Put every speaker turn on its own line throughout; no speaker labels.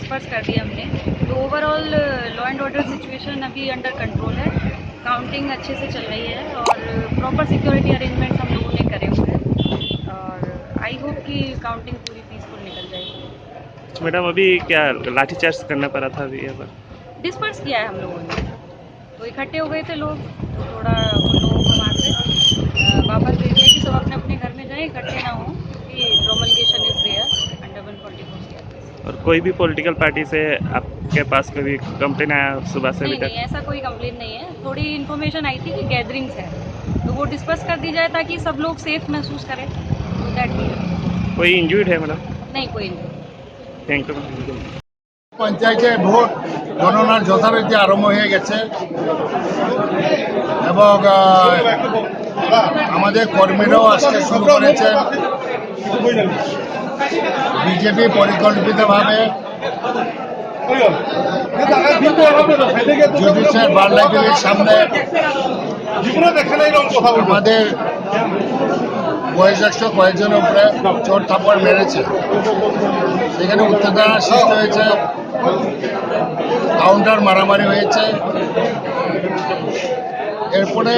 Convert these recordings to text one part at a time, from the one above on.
Disperse कर दिया हमने। तो overall law and order situation अभी अंडर कंट्रोल है, काउंटिंग अच्छे से चल रही है और प्रॉपर सिक्योरिटी अरेंजमेंट्स हम लोगों ने करे हुए हैं और आई होप कि काउंटिंग पूरी पीसफुल निकल जाएगी।
मैडम अभी क्या लाठीचार्ज करना पड़ा था अभी यहाँ पर?
डिस्पर्स किया है हम लोगों ने, तो इकट्ठे हो गए थे लोग, तो थोड़ा उन लोगों को वहाँ से वापस दे दिया कि सब अपने अपने घर में जाएं, इकट्ठे ना हों क्योंकि प्रोमलगेशन इज देयर अंडर 144।
और कोई भी पॉलिटिकल पार्टी से आपके पास कोई कंप्लेन आया सुबह से अभी
नहीं,
तक?
ऐसा कोई कंप्लेन नहीं है। थोड़ी इन्फॉर्मेशन आई थी कि गैदरिंग्स है, तो वो डिस्पर्स कर दी जाए ताकि सब लोग सेफ महसूस करें। तो दैट
कोई इंजर्ड है मैडम?
नहीं, कोई नहीं।
Thank you.
পঞ্চায়েতে ভোট গণনার যথারীতি আরম্ভ হয়ে গেছে এবং আমাদের কর্মীরাও আসতে শুরু করেছে। বিজেপি পরিকল্পিতভাবে জুডিশিয়াল বার লাইব্রেরির সামনে আমাদের বয়োজ্যেষ্ঠ কয়েকজনের উপরে চোট থাপড় মেরেছে, সেখানে উত্তেজনা সৃষ্টি হয়েছে, কাউন্টার মারামারি হয়েছে। এরপরে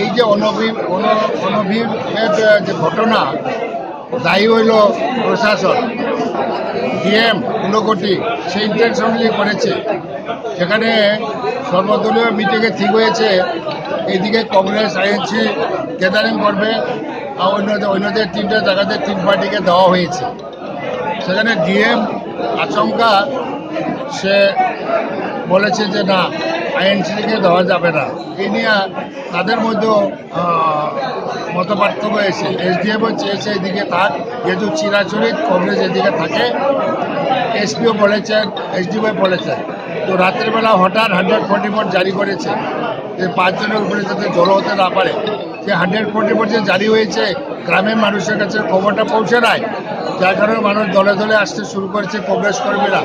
এই যে অনভিপ্রেত যে ঘটনা, দায়ী হইল প্রশাসন, ডিএম ঊনকোটি, সে ইন্টেনশনালি করেছে। সেখানে সর্বদলীয় মিটিংয়ে ঠিক হয়েছে এইদিকে কংগ্রেস আইএনসি গ্যাদারিং করবে আর অন্যদের তিনটে জায়গাতে তিন পার্টিকে দেওয়া হয়েছে। সেখানে ডিএম আচমকা সে বলেছে যে না, আইএনসিকে দেওয়া যাবে না। এই নিয়ে তাদের মধ্যেও মতপার্থক্য হয়েছে। এসডিএমও চেয়েছে এদিকে থাক, যেহেতু চিরাচরিত কংগ্রেস এদিকে থাকে। এসপিও বলেছেন, এসডিও বলেছেন। তো রাত্রেবেলা হঠাৎ 144 জারি করেছে যে 5 জনের উপরে যাতে জড়ো হতে না পারে। যে 144 যে জারি হয়েছে, গ্রামের মানুষের কাছে খবরটা পৌঁছে নাই, যার কারণে মানুষ দলে দলে আসতে শুরু করেছে। কংগ্রেস কর্মীরা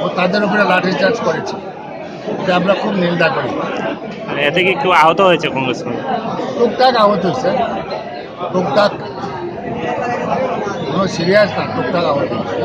ও তাদের উপরে লাঠিচার্জ করেছে, এটা আমরা খুব নিন্দা করি।
এতে কি কেউ আহত হয়েছে কংগ্রেস কর্মী?
টুকটাক আহত হয়েছে, টুকটাক, কোনো সিরিয়াস না, টুকটাক আহত হয়েছে।